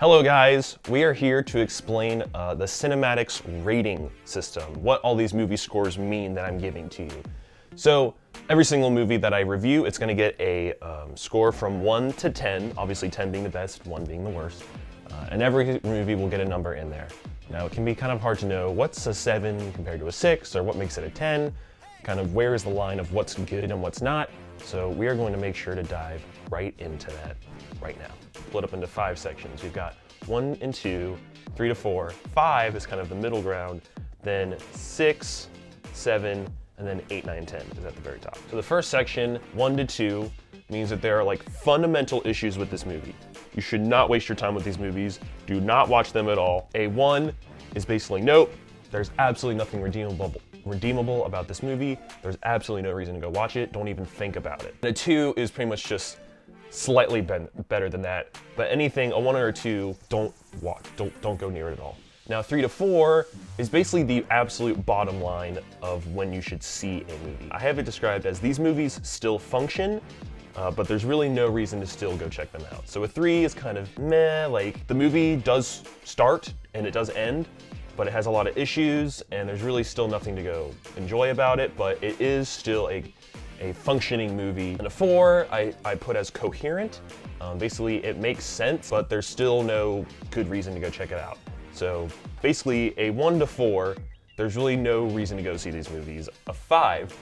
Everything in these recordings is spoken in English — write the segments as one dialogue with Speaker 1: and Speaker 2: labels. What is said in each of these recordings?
Speaker 1: Hello guys, we are here to explain the Cinematics rating system, what all these movie scores mean that I'm giving to you. So every single movie that I review, it's gonna get a score from 1 to 10, obviously 10 being the best, 1 being the worst, and every movie will get a number in there. Now it can be kind of hard to know what's a 7 compared to a 6, or what makes it a 10, kind of where is the line of what's good and what's not. So we are going to make sure to dive right into that right now. Split up into 5 sections. We've got 1 and 2, 3 to 4, 5 is kind of the middle ground, then 6, 7, and then 8, 9, 10 is at the very top. So the first section, 1 to 2, means that there are like fundamental issues with this movie. You should not waste your time with these movies. Do not watch them at all. A 1 is basically nope, there's absolutely nothing redeemable about this movie. There's absolutely no reason to go watch it. Don't even think about it. And a 2 is pretty much just slightly better than that. But anything, a 1 or a 2, don't watch, don't go near it at all. Now 3 to 4 is basically the absolute bottom line of when you should see a movie. I have it described as these movies still function, but there's really no reason to still go check them out. So a 3 is kind of meh, like the movie does start and it does end, but it has a lot of issues and there's really still nothing to go enjoy about it, but it is still a functioning movie. And a 4, I put as coherent. Basically it makes sense, but there's still no good reason to go check it out. So basically a 1 to 4, there's really no reason to go see these movies. A 5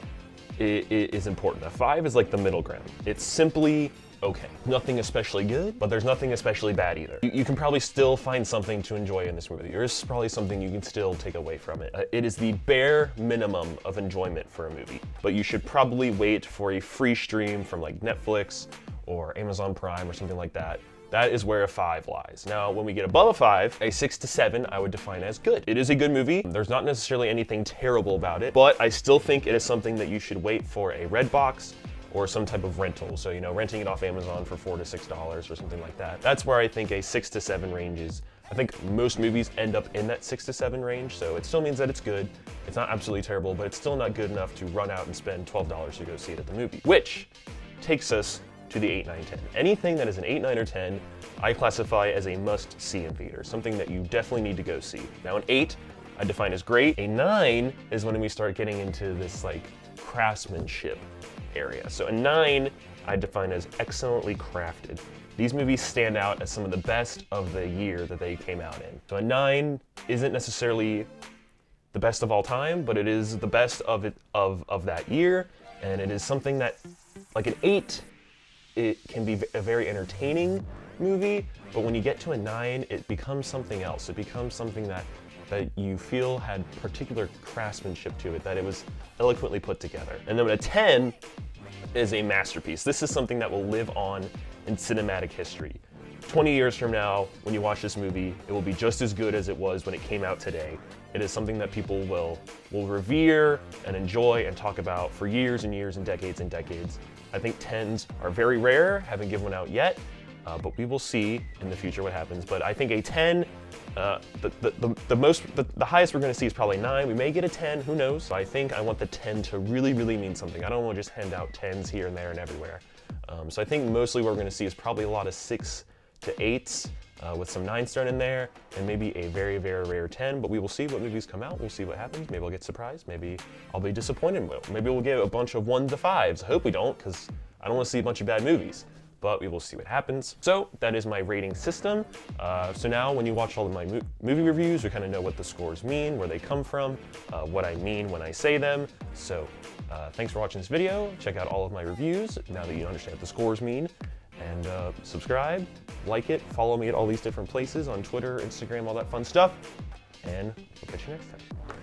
Speaker 1: is important. A 5 is like the middle ground. It's simply okay. Nothing especially good, but there's nothing especially bad either. You can probably still find something to enjoy in this movie. There's probably something you can still take away from it. It is the bare minimum of enjoyment for a movie, but you should probably wait for a free stream from like Netflix or Amazon Prime or something like that. That is where a 5 lies. Now, when we get above a 5, a 6 to 7, I would define as good. It is a good movie. There's not necessarily anything terrible about it, but I still think it is something that you should wait for a Redbox or some type of rental. So, you know, renting it off Amazon for $4 to $6 or something like that. That's where I think a 6 to 7 range is. I think most movies end up in that 6 to 7 range, so it still means that it's good. It's not absolutely terrible, but it's still not good enough to run out and spend $12 to go see it at the movie. Which takes us to the 8, 9, 10. Anything that is an 8, 9, or 10, I classify as a must-see in theater, something that you definitely need to go see. Now an 8, I define as great. A 9 is when we start getting into this like craftsmanship area. So a 9, I define as excellently crafted. These movies stand out as some of the best of the year that they came out in. So a 9 isn't necessarily the best of all time, but it is the best of that year, and it is something that, like an 8, it can be a very entertaining movie, but when you get to a 9, it becomes something else. It becomes something that you feel had particular craftsmanship to it, that it was eloquently put together. And then a 10 is a masterpiece. This is something that will live on in cinematic history. 20 years from now, when you watch this movie, it will be just as good as it was when it came out today. It is something that people will revere and enjoy and talk about for years and years and decades and decades. I think 10s are very rare, haven't given one out yet, but we will see in the future what happens. But I think a 10, the highest we're going to see is probably 9. We may get a 10, who knows? So I think I want the 10 to really, really mean something. I don't want to just hand out 10s here and there and everywhere. So I think mostly what we're going to see is probably a lot of 6 to 8s with some 9s thrown in there, and maybe a very, very rare 10. But we will see what movies come out. We'll see what happens. Maybe I'll get surprised. Maybe I'll be disappointed. Maybe we'll get a bunch of 1s to 5s. I hope we don't, because I don't want to see a bunch of bad movies. But we will see what happens. So that is my rating system. So now when you watch all of my movie reviews, you kind of know what the scores mean, where they come from, what I mean when I say them. So thanks for watching this video. Check out all of my reviews now that you understand what the scores mean. And subscribe, like it, follow me at all these different places on Twitter, Instagram, all that fun stuff. And we'll catch you next time.